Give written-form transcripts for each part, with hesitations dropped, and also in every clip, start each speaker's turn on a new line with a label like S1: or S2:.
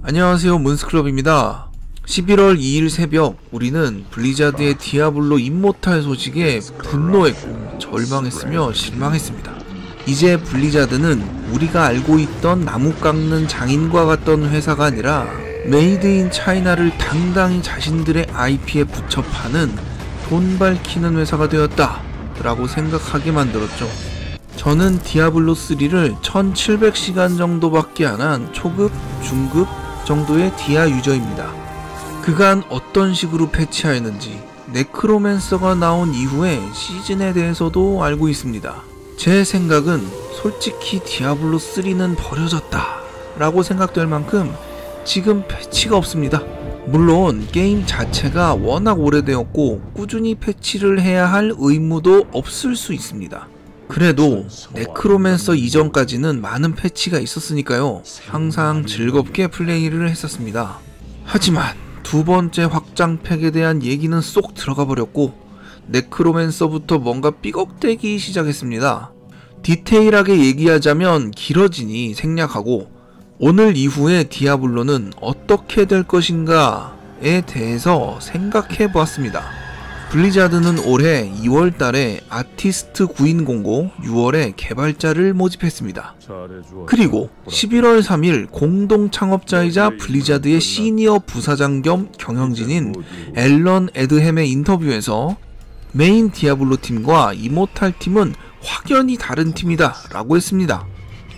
S1: 안녕하세요, 몬스클럽입니다. 11월 2일 새벽 우리는 블리자드의 디아블로 임모탈 소식에 분노했고 절망했으며 실망했습니다. 이제 블리자드는 우리가 알고 있던 나무 깎는 장인과 같던 회사가 아니라 메이드 인 차이나를 당당히 자신들의 IP에 붙여 파는 돈 밝히는 회사가 되었다 라고 생각하게 만들었죠. 저는 디아블로3를 1700시간 정도밖에 안 한 초급, 중급 정도의 디아 유저입니다. 그간 어떤 식으로 패치하였는지 네크로맨서가 나온 이후의 시즌에 대해서도 알고 있습니다. 제 생각은 솔직히 디아블로3는 버려졌다 라고 생각될 만큼 지금 패치가 없습니다. 물론 게임 자체가 워낙 오래되었고 꾸준히 패치를 해야 할 의무도 없을 수 있습니다. 그래도 네크로맨서 이전까지는 많은 패치가 있었으니까요. 항상 즐겁게 플레이를 했었습니다. 하지만 두 번째 확장팩에 대한 얘기는 쏙 들어가 버렸고 네크로맨서부터 뭔가 삐걱대기 시작했습니다. 디테일하게 얘기하자면 길어지니 생략하고 오늘 이후에 디아블로는 어떻게 될 것인가에 대해서 생각해 보았습니다. 블리자드는 올해 2월달에 아티스트 구인 공고, 6월에 개발자를 모집했습니다. 그리고 11월 3일 공동 창업자이자 블리자드의 시니어 부사장 겸 경영진인 앨런 에드햄의 인터뷰에서 메인 디아블로 팀과 이모탈 팀은 확연히 다른 팀이다 라고 했습니다.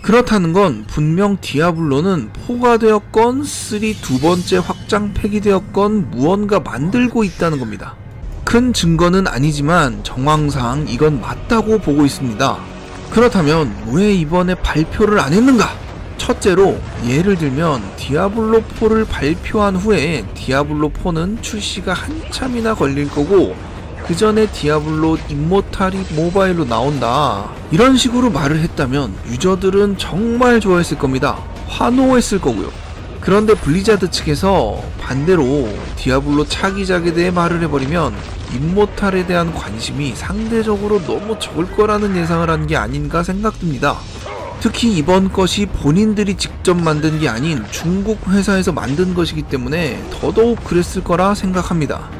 S1: 그렇다는 건 분명 디아블로는 4가 되었건 3 두 번째 확장팩이 되었건 무언가 만들고 있다는 겁니다. 큰 증거는 아니지만 정황상 이건 맞다고 보고 있습니다. 그렇다면 왜 이번에 발표를 안 했는가? 첫째로 예를 들면 디아블로4를 발표한 후에 디아블로4는 출시가 한참이나 걸릴 거고 그 전에 디아블로 임모탈이 모바일로 나온다 이런 식으로 말을 했다면 유저들은 정말 좋아했을 겁니다. 환호했을 거고요. 그런데 블리자드 측에서 반대로 디아블로 차기작에 대해 말을 해버리면 임모탈에 대한 관심이 상대적으로 너무 적을 거라는 예상을 한 게 아닌가 생각됩니다. 특히 이번 것이 본인들이 직접 만든 게 아닌 중국 회사에서 만든 것이기 때문에 더더욱 그랬을 거라 생각합니다.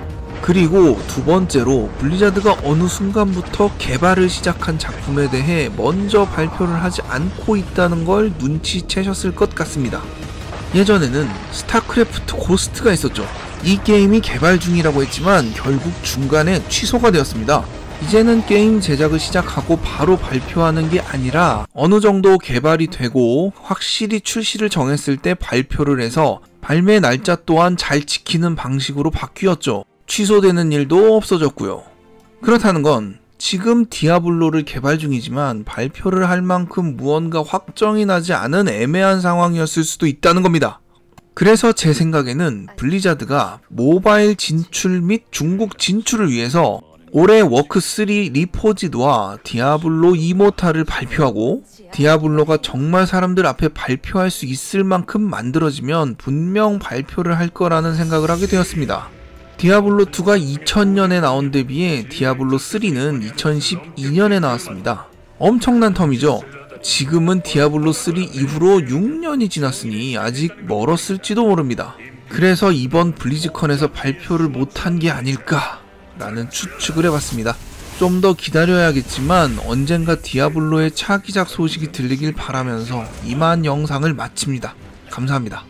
S1: 그리고 두 번째로 블리자드가 어느 순간부터 개발을 시작한 작품에 대해 먼저 발표를 하지 않고 있다는 걸 눈치채셨을 것 같습니다. 예전에는 스타크래프트 고스트가 있었죠. 이 게임이 개발 중이라고 했지만 결국 중간에 취소가 되었습니다. 이제는 게임 제작을 시작하고 바로 발표하는 게 아니라 어느 정도 개발이 되고 확실히 출시를 정했을 때 발표를 해서 발매 날짜 또한 잘 지키는 방식으로 바뀌었죠. 취소되는 일도 없어졌고요. 그렇다는 건 지금 디아블로를 개발 중이지만 발표를 할 만큼 무언가 확정이 나지 않은 애매한 상황이었을 수도 있다는 겁니다. 그래서 제 생각에는 블리자드가 모바일 진출 및 중국 진출을 위해서 올해 워크3 리포지드와 디아블로 이모탈을 발표하고 디아블로가 정말 사람들 앞에 발표할 수 있을 만큼 만들어지면 분명 발표를 할 거라는 생각을 하게 되었습니다. 디아블로2가 2000년에 나온 데 비해 디아블로3는 2012년에 나왔습니다. 엄청난 텀이죠. 지금은 디아블로3 이후로 6년이 지났으니 아직 멀었을지도 모릅니다. 그래서 이번 블리즈컨에서 발표를 못한 게 아닐까 라는 추측을 해봤습니다. 좀 더 기다려야겠지만 언젠가 디아블로의 차기작 소식이 들리길 바라면서 이만 영상을 마칩니다. 감사합니다.